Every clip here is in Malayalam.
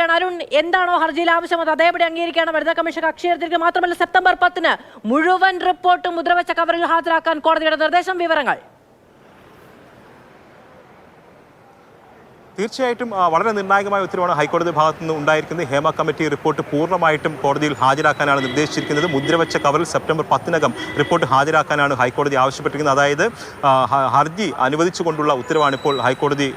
വരികയാണ്. അരുൺ, എന്താണോ ഹർജിയിൽ ആവശ്യം അത് അതേപടി അംഗീകരിക്കുകയാണ് വനിതാ കമ്മീഷൻ കക്ഷി ചേർത്തിരിക്കുന്നത്. മാത്രമല്ല സെപ്റ്റംബർ 10 മുഴുവൻ റിപ്പോർട്ട് മുദ്രവെച്ച കവറിൽ ഹാജരാക്കാൻ കോടതിയുടെ നിർദ്ദേശം. വിവരങ്ങൾ തീർച്ചയായിട്ടും വളരെ നിർണായകമായ ഉത്തരവാണ് ഹൈക്കോടതി ഭാഗത്തു നിന്ന് ഉണ്ടായിരിക്കുന്നത്. ഹേമ കമ്മിറ്റി റിപ്പോർട്ട് പൂർണ്ണമായിട്ടും കോടതിയിൽ ഹാജരാക്കാനാണ് നിർദ്ദേശിച്ചിരിക്കുന്നത്. മുദ്രവെച്ച കവറിൽ സെപ്റ്റംബർ 10 റിപ്പോർട്ട് ഹാജരാക്കാനാണ് ഹൈക്കോടതി ആവശ്യപ്പെട്ടിരിക്കുന്നത്. അതായത് ഹർജി അനുവദിച്ചുകൊണ്ടുള്ള ഉത്തരവാണ് ഇപ്പോൾ ഹൈക്കോടതി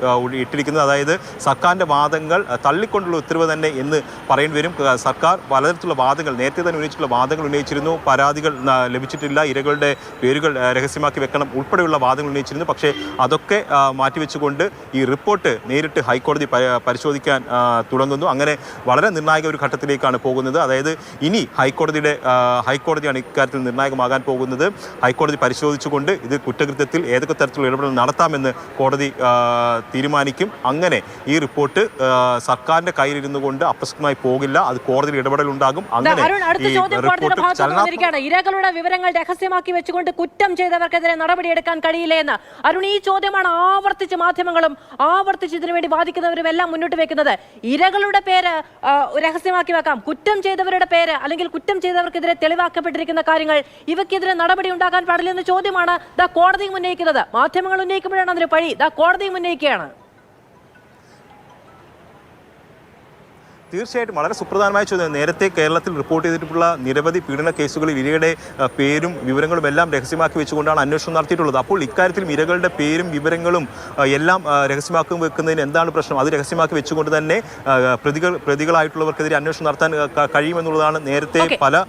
ഇട്ടിരിക്കുന്നത്. അതായത് സർക്കാരിൻ്റെ വാദങ്ങൾ തള്ളിക്കൊണ്ടുള്ള ഉത്തരവ് തന്നെ എന്ന് പറയേണ്ടി വരും. സർക്കാർ പലതരത്തിലുള്ള വാദങ്ങൾ നേരത്തെ തന്നെ ഉന്നയിച്ചിട്ടുള്ള വാദങ്ങൾ ഉന്നയിച്ചിരുന്നു. പരാതികൾ ലഭിച്ചിട്ടില്ല, ഇരകളുടെ പേരുകൾ രഹസ്യമാക്കി വെക്കണം ഉൾപ്പെടെയുള്ള വാദങ്ങൾ ഉന്നയിച്ചിരുന്നു. പക്ഷേ അതൊക്കെ മാറ്റിവെച്ചുകൊണ്ട് ഈ റിപ്പോർട്ട് നേരിട്ട് ഹൈക്കോടതി പരിശോധിക്കാൻ തുടങ്ങുന്നു. അങ്ങനെ വളരെ നിർണായക ഒരു ഘട്ടത്തിലേക്കാണ് പോകുന്നത്. അതായത് ഇനി ഹൈക്കോടതിയാണ് ഇക്കാര്യത്തിൽ നിർണായകമാകാൻ പോകുന്നത്. ഹൈക്കോടതി പരിശോധിച്ചുകൊണ്ട് ഇത് കുറ്റകൃത്യത്തിൽ ഏതൊക്കെ തരത്തിലുള്ള ഇടപെടൽ നടത്താമെന്ന് കോടതി തീരുമാനിക്കും. അങ്ങനെ ഈ റിപ്പോർട്ട് സർക്കാരിന്റെ കയ്യിലിരുന്നു കൊണ്ട് അപ്രസക്തമായി പോകില്ല. അത് കോടതിയിൽ ഇടപെടൽ ഉണ്ടാകും. അങ്ങനെ ഇരകളുടെ വിവരങ്ങൾ രഹസ്യമാക്കി വെച്ചുകൊണ്ട് കുറ്റം ചെയ്തവർക്കെതിരെ നടപടിയെടുക്കാൻ കഴിയില്ല എന്ന് അരുൺ, ഈ ചോദ്യമാണ് ആവർത്തിച്ച് മാധ്യമങ്ങളും ആവർത്തിച്ച് വേണ്ടി വാദിക്കുന്നവരും എല്ലാം മുന്നോട്ട് വെക്കുന്നത്. ഇരകളുടെ പേര് രഹസ്യമാക്കി വെക്കാം, കുറ്റം ചെയ്തവരുടെ പേര് അല്ലെങ്കിൽ കുറ്റം ചെയ്തവർക്കെതിരെ തെളിവാക്കപ്പെട്ടിരിക്കുന്ന കാര്യങ്ങൾ ഇവയ്ക്കെതിരെ നടപടി ഉണ്ടാകാൻ പാടില്ലെന്ന ചോദ്യമാണ് കോടതിയും ഉന്നയിക്കുന്നത്. മാധ്യമങ്ങൾ ഉന്നയിക്കുമ്പോഴാണ് അതിന് പഴി കോടതിയും ഉന്നയിക്കുകയാണ്. തീർച്ചയായിട്ടും വളരെ സുപ്രധാനമായ ചോദ്യം. നേരത്തെ കേരളത്തിൽ റിപ്പോർട്ട് ചെയ്തിട്ടുള്ള നിരവധി പീഡന കേസുകളിൽ ഇരയുടെ പേരും വിവരങ്ങളും എല്ലാം രഹസ്യമാക്കി വെച്ചുകൊണ്ടാണ് അന്വേഷണം നടത്തിയിട്ടുള്ളത്. അപ്പോൾ ഇക്കാര്യത്തിലും ഇരകളുടെ പേരും വിവരങ്ങളും എല്ലാം രഹസ്യമാക്കി വെക്കുന്നതിന് എന്താണ് പ്രശ്നം? അത് രഹസ്യമാക്കി വെച്ചുകൊണ്ട് തന്നെ പ്രതികളായിട്ടുള്ളവർക്കെതിരെ അന്വേഷണം നടത്താൻ കഴിയുമെന്നുള്ളതാണ് നേരത്തെ പല